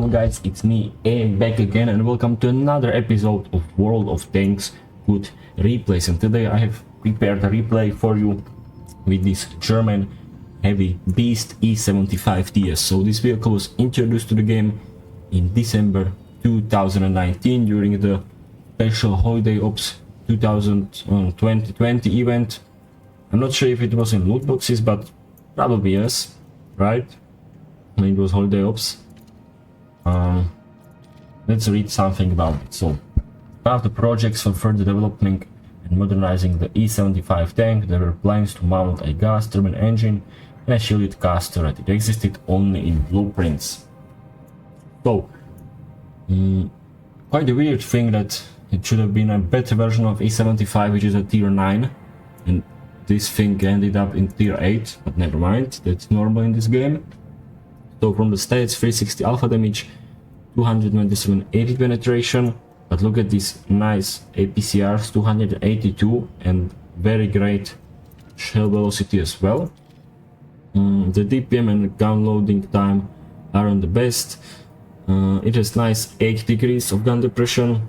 Hello guys, it's me back again and welcome to another episode of World of Tanks WoT replays, and today I have prepared a replay for you with this German heavy beast E75 TS. So this vehicle was introduced to the game in December 2019 during the special holiday ops 2020 event. I'm not sure if it was in loot boxes, but probably yes, right? When it was holiday ops. Let's read something about it. So, one of the projects for further developing and modernizing the E75 tank, there were plans to mount a gas turbine engine and a shielded gas turret. It existed only in blueprints. So, quite a weird thing that it should have been a better version of E75, which is a tier 9, and this thing ended up in tier 8, but never mind, that's normal in this game. So from the stats, 360 alpha damage, 227 80 penetration, but look at these nice APCRs, 282, and very great shell velocity as well. The DPM and gun loading time aren't the best. It has nice 8 degrees of gun depression.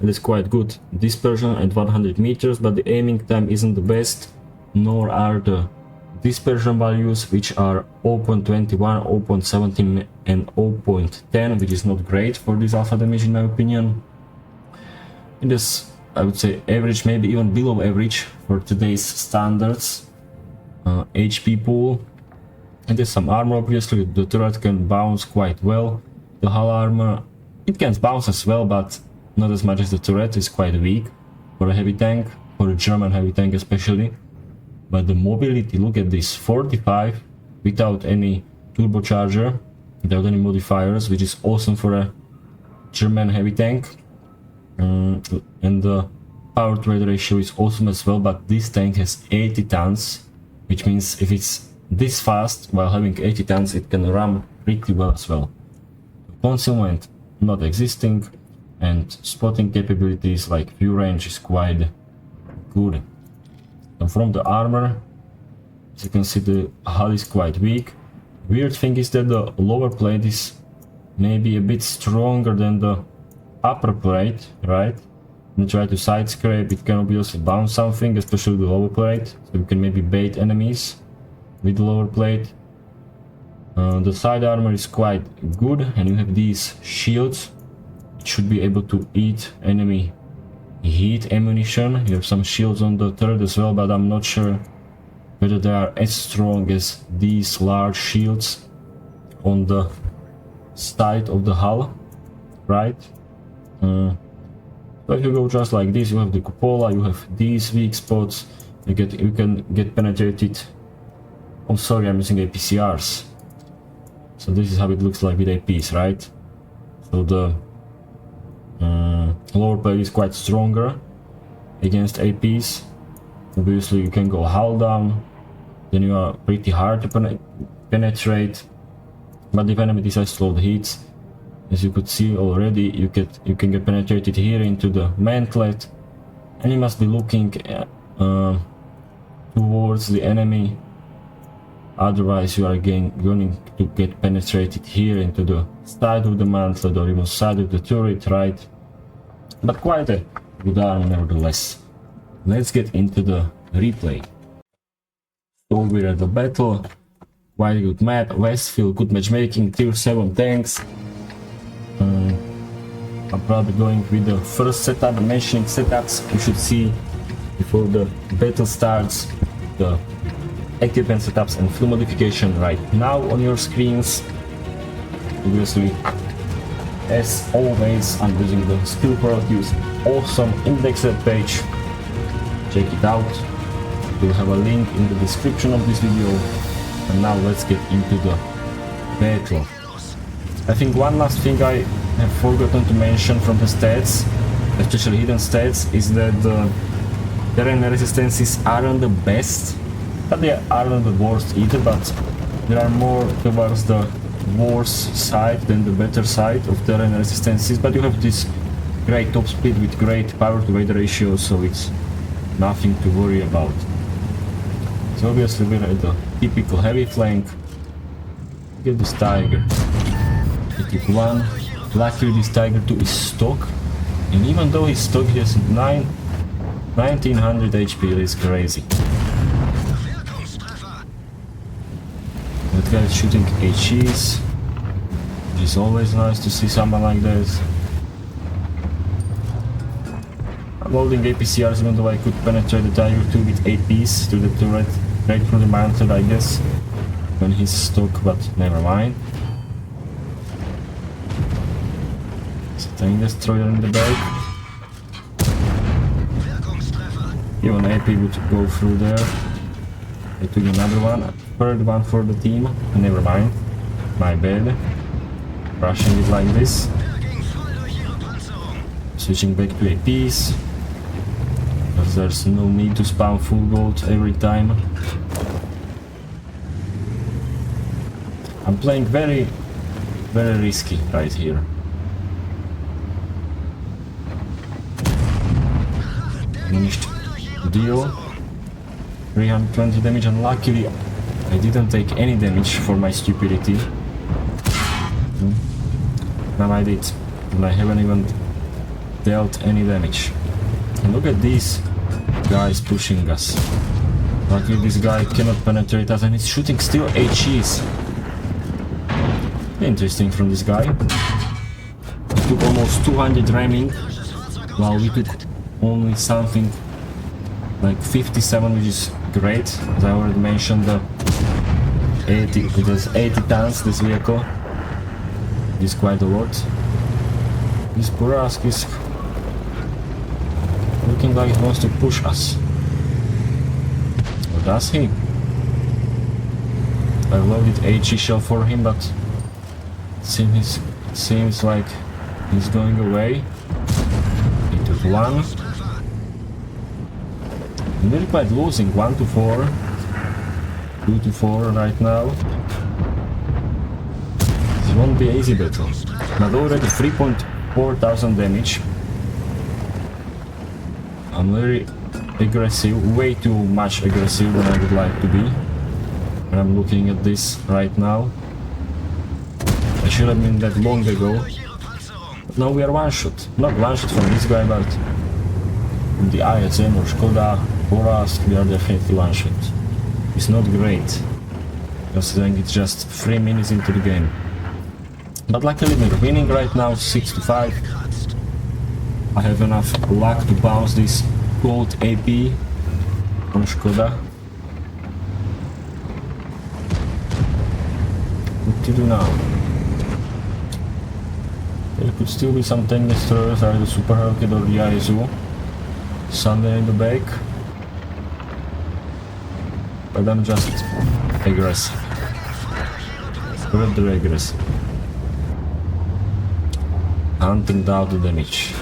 It is quite good dispersion at 100 meters, but the aiming time isn't the best, nor are the dispersion values, which are 0.21, 0.17 and 0.10, which is not great for this alpha damage in my opinion. It is, I would say, average, maybe even below average for today's standards. HP pool. And there's some armor, obviously. The turret can bounce quite well. The hull armor, it can bounce as well, but not as much as the turret. Is quite weak for a heavy tank, for a German heavy tank especially. But the mobility, look at this, 45 without any turbocharger, without any modifiers, which is awesome for a German heavy tank. And the power to weight ratio is awesome as well, but this tank has 80 tons, which means if it's this fast while having 80 tons, it can ram pretty well as well. Concealment not existing, and spotting capabilities like view range is quite good. And from the armor, as you can see, the hull is quite weak. Weird thing is that the lower plate is maybe a bit stronger than the upper plate, right? When you try to side scrape, it can obviously bounce something, especially the lower plate, so you can maybe bait enemies with the lower plate. The side armor is quite good, and you have these shields. It should be able to eat enemy heat ammunition. You have some shields on the turret as well, but I'm not sure whether they are as strong as these large shields on the side of the hull, right? So if you go just like this, you have the cupola, you have these weak spots, you can get penetrated. Oh sorry, I'm using APCRs. So this is how it looks like with APs, right? So the lower plate is quite stronger against APs. Obviously you can go hull down, then you are pretty hard to penetrate. But if enemy decides to slow the hits, as you could see already, you can get penetrated here into the mantlet, and you must be looking towards the enemy, otherwise you are going to get penetrated here into the side of the mantlet or even side of the turret, right? But quite a good armor nevertheless. Let's get into the replay. So we're at the battle, quite a good map, Westfield, good matchmaking, tier 7 tanks. I'm probably going with the first setup, the mentioning setups you should see before the battle starts, the equipment setups and fuel modification right now on your screens. Obviously, as always, I'm using the skill produce awesome index web page. Check it out. We'll have a link in the description of this video. And now let's get into the battle. I think one last thing I have forgotten to mention from the stats, especially hidden stats, is that the terrain resistances aren't the best, but they aren't the worst either, but there are more towards the worse side than the better side of terrain resistances. But you have this great top speed with great power to weight ratio, so it's nothing to worry about. So obviously we're at the typical heavy flank. Get this tiger. He took one. Luckily this Tiger 2 is stock. And even though he's stock, he has 1900 HP, it is crazy. That guy is shooting HEs. It is always nice to see someone like this. I'm loading APCRs even though I could penetrate the Tiger 2 with APs to the turret, right through the mounted I guess, when he's stuck, but never mind. Tank destroyer in the back. Even AP would go through there. I took another one, third one for the team, never mind, my bad. Rushing it like this. Switching back to APs, because there's no need to spam full gold every time. I'm playing very risky right here. Managed to deal 320 damage, and luckily I didn't take any damage for my stupidity. Now I did, and I haven't even dealt any damage. And look at these guys pushing us. Luckily this guy cannot penetrate us, and he's shooting still HEs. Interesting from this guy. He took almost 200 ramming, while we took only something like 57, which is great. As I already mentioned, it has 80 tons, this vehicle. It is quite a lot. This Burask is looking like he wants to push us. Or does he? I loaded HE shell for him, but it seems like he's going away. He took one. We're quite losing, 1 to 4, 2 to 4 right now. This won't be an easy battle. But already 3.4 thousand damage. I'm very aggressive, way too much aggressive than I would like to be. And I'm looking at this right now. I should have been that long ago. But now we are one shot. Not one shot from this guy, but from the ISM or Skoda or us, we are definitely one shot. It's not great, considering it's just 3 minutes into the game. But luckily we're winning right now, 6 to 5. I have enough luck to bounce this gold AP from Skoda. What to do now? There could still be some tank destroyers, either Super Hellcat or the ISU. Somewhere in the back. But I'm just aggressive. Further aggressive. Hunting down the damage.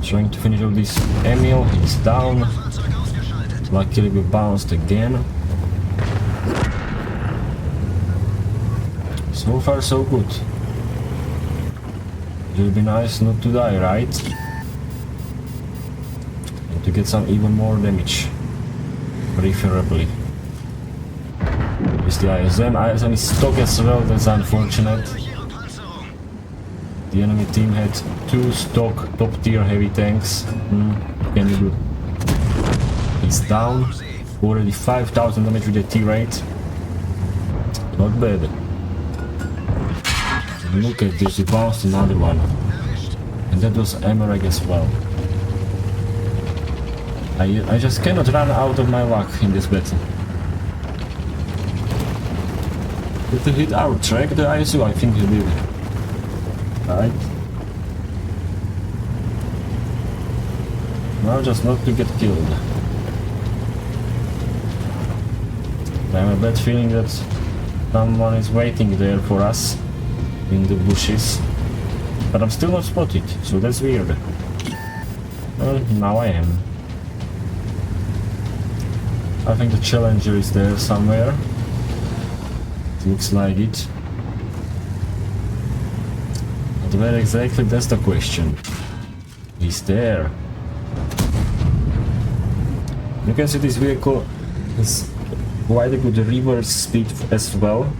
Trying to finish off this Emil, he's down. Luckily we bounced again. So far so good. It will be nice not to die, right? And to get some even more damage. Preferably. Is the ISM. ISM is stock as well, that's unfortunate. The enemy team had 2 stock top tier heavy tanks. Can you do? He's down. Already 5000 damage with the T-rate. Not bad. Look at this, he bounced another one. And that was Emerag as well. I just cannot run out of my luck in this battle. Did he hit our track, the ISU? I think he did. Right. Now just not to get killed. I have a bad feeling that someone is waiting there for us in the bushes. But I'm still not spotted, so that's weird. Well, now I am. I think the Challenger is there somewhere. It looks like it. But where exactly, that's the question. He's there. You can see this vehicle has quite a good reverse speed as well.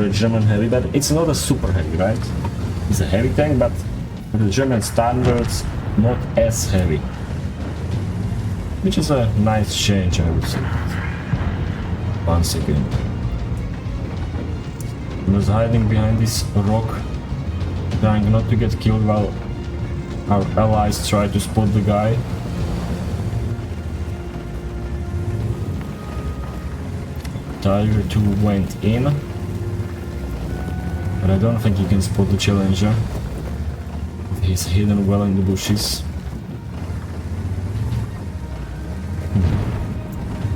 for a German heavy, but it's not a super heavy, right? It's a heavy tank, but for the German standards, not as heavy. Which is a nice change, I would say. Once again. He was hiding behind this rock, trying not to get killed while our allies try to spot the guy. Tiger 2 went in, but I don't think he can spot the challenger. He's hidden well in the bushes.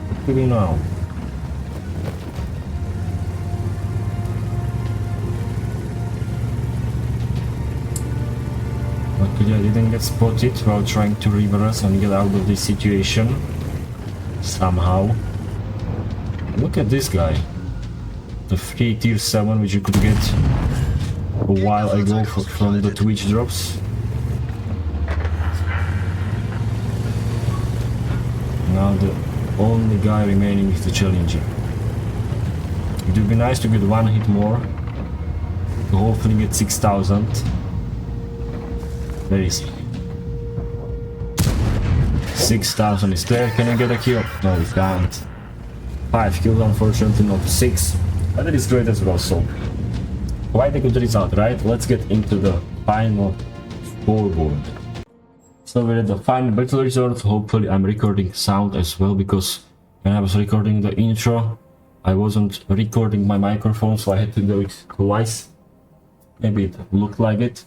What do we do now? Luckily I didn't get spotted while trying to reverse and get out of this situation. Somehow. Look at this guy. The free tier 7 which you could get a while ago from the Twitch drops. Now the only guy remaining is the challenger. It would be nice to get one hit more. To hopefully get 6,000. Where is he? 6,000 is there. Can you get a kill? No, we can't. 5 kills, unfortunately, not 6. But it is great as well, so quite a good result, right? Let's get into the final scoreboard. So we're at the final battle result. Hopefully I'm recording sound as well, because when I was recording the intro I wasn't recording my microphone, so I had to do it twice. Maybe it looked like it.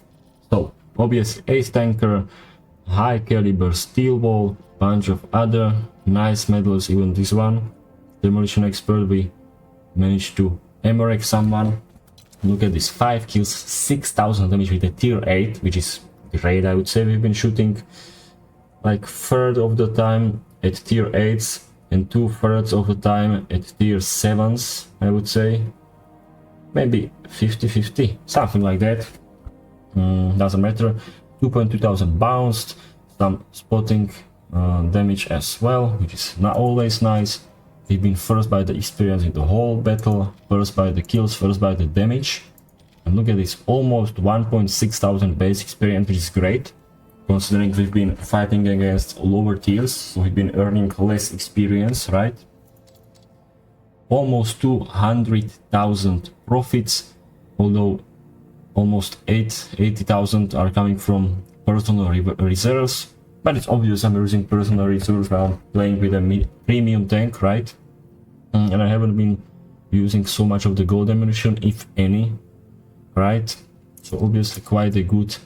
So obviously ace tanker, high caliber steel ball, bunch of other nice medals, even this one. Demolition expert, we managed to MRX someone. Look at this, 5 kills, 6,000 damage with a tier 8, which is great, I would say. We've been shooting like third of the time at tier 8s and 2/3 of the time at tier 7s, I would say. Maybe 50-50, something like that. Doesn't matter. 2,200 bounced, some spotting damage as well, which is not always nice. We've been first by the experience in the whole battle, first by the kills, first by the damage. And look at this, almost 1,600 base experience, which is great, considering we've been fighting against lower tiers, so we've been earning less experience, right? Almost 200,000 profits, although almost 80,000 are coming from personal reserves. But it's obvious I'm using personal reserves while playing with a premium tank, right? And I haven't been using so much of the gold ammunition, if any, right? So obviously quite a good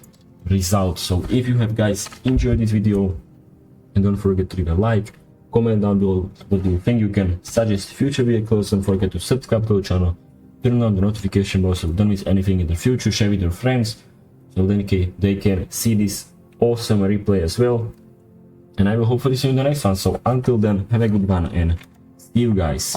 result. So if you have guys enjoyed this video, and don't forget to leave a like, comment down below what you think you can suggest future vehicles, don't forget to subscribe to the channel, turn on the notification bell so you don't miss anything in the future, share with your friends so then they can see this awesome replay as well. And I will hopefully see you in the next one. So until then, have a good one and see you guys.